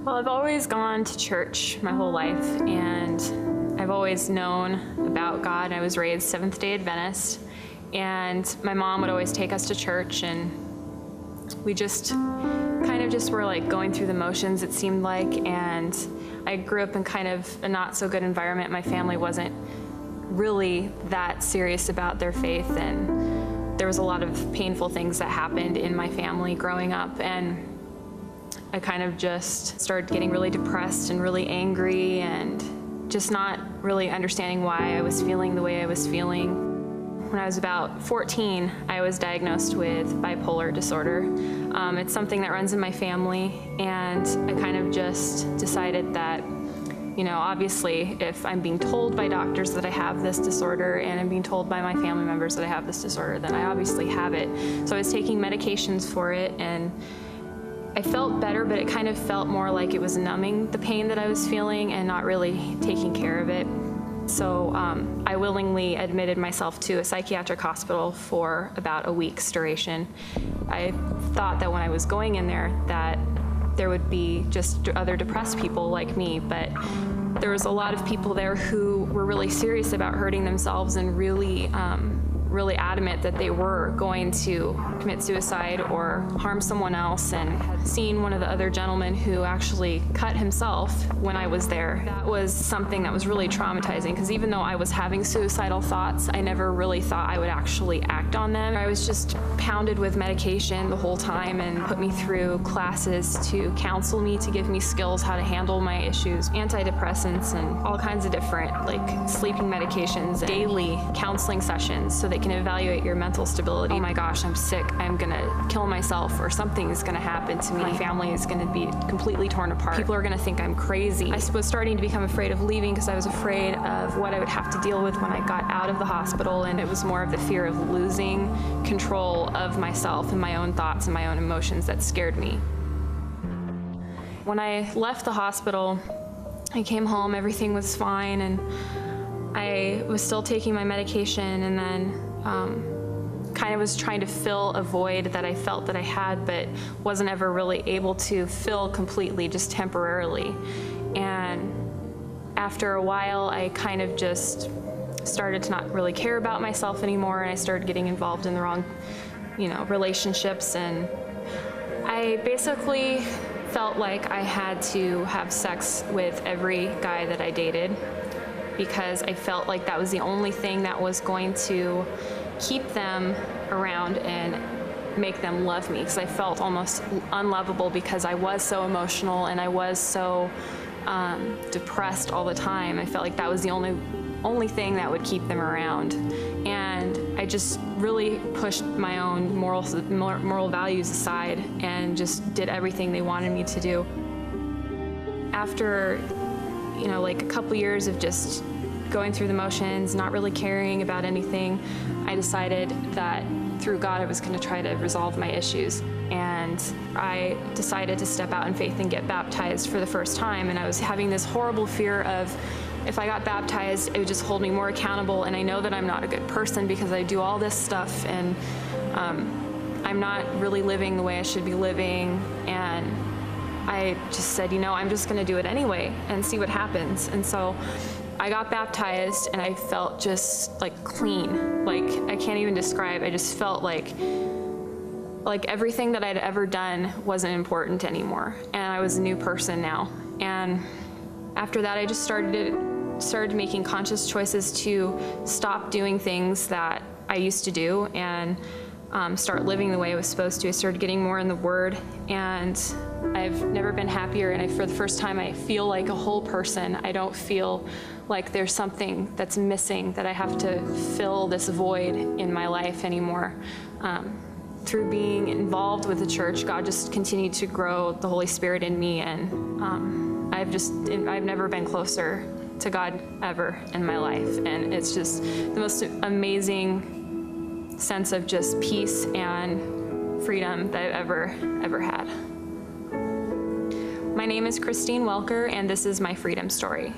Well, I've always gone to church my whole life, and I've always known about God. I was raised Seventh-day Adventist, and my mom would always take us to church, and we just kind of just were like going through the motions, it seemed like. And I grew up in kind of a not so good environment. My family wasn't really that serious about their faith, and there was a lot of painful things that happened in my family growing up, and I kind of just started getting really depressed and really angry and just not really understanding why I was feeling the way I was feeling. When I was about 14, I was diagnosed with bipolar disorder. It's something that runs in my family, and I kind of just decided that, you know, obviously if I'm being told by doctors that I have this disorder and I'm being told by my family members that I have this disorder, then I obviously have it. So I was taking medications for it, and I felt better, but it kind of felt more like it was numbing the pain that I was feeling and not really taking care of it. So I willingly admitted myself to a psychiatric hospital for about a week's duration. I thought that when I was going in there that there would be just other depressed people like me, but there was a lot of people there who were really serious about hurting themselves and really adamant that they were going to commit suicide or harm someone else, and had seen one of the other gentlemen who actually cut himself when I was there. That was something that was really traumatizing, because even though I was having suicidal thoughts, I never really thought I would actually act on them. I was just pounded with medication the whole time and put me through classes to counsel me, to give me skills how to handle my issues, antidepressants and all kinds of different like sleeping medications, daily counseling sessions so they can evaluate your mental stability. Oh my gosh, I'm sick, I'm gonna kill myself, or something is gonna happen to me. My family is gonna be completely torn apart. People are gonna think I'm crazy. I was starting to become afraid of leaving because I was afraid of what I would have to deal with when I got out of the hospital, and it was more of the fear of losing control of myself and my own thoughts and my own emotions that scared me. When I left the hospital, I came home, everything was fine, and I was still taking my medication, and then kind of was trying to fill a void that I felt that I had, but wasn't ever really able to fill completely, just temporarily. And after a while, I kind of just started to not really care about myself anymore, and I started getting involved in the wrong, relationships, and I basically felt like I had to have sex with every guy that I dated, because I felt like that was the only thing that was going to keep them around and make them love me, because I felt almost unlovable because I was so emotional and I was so depressed all the time. I felt like that was the only thing that would keep them around, and I just really pushed my own moral values aside and just did everything they wanted me to do. After like a couple years of just going through the motions, not really caring about anything, I decided that through God I was going to try to resolve my issues. And I decided to step out in faith and get baptized for the first time. And I was having this horrible fear of, if I got baptized, it would just hold me more accountable. And I know that I'm not a good person because I do all this stuff, and I'm not really living the way I should be living. And I just said, I'm just going to do it anyway and see what happens. And so I got baptized, and I felt just like clean. Like, I can't even describe. I just felt like everything that I'd ever done wasn't important anymore, and I was a new person now. And after that, I just started making conscious choices to stop doing things that I used to do and start living the way I was supposed to. I started getting more in the Word, and I've never been happier, and for the first time I feel like a whole person. I don't feel like there's something that's missing, that I have to fill this void in my life anymore. Through being involved with the church, God just continued to grow the Holy Spirit in me, and I've never been closer to God ever in my life, and it's just the most amazing sense of just peace and freedom that I've ever had. My name is Welker, and this is my freedom story.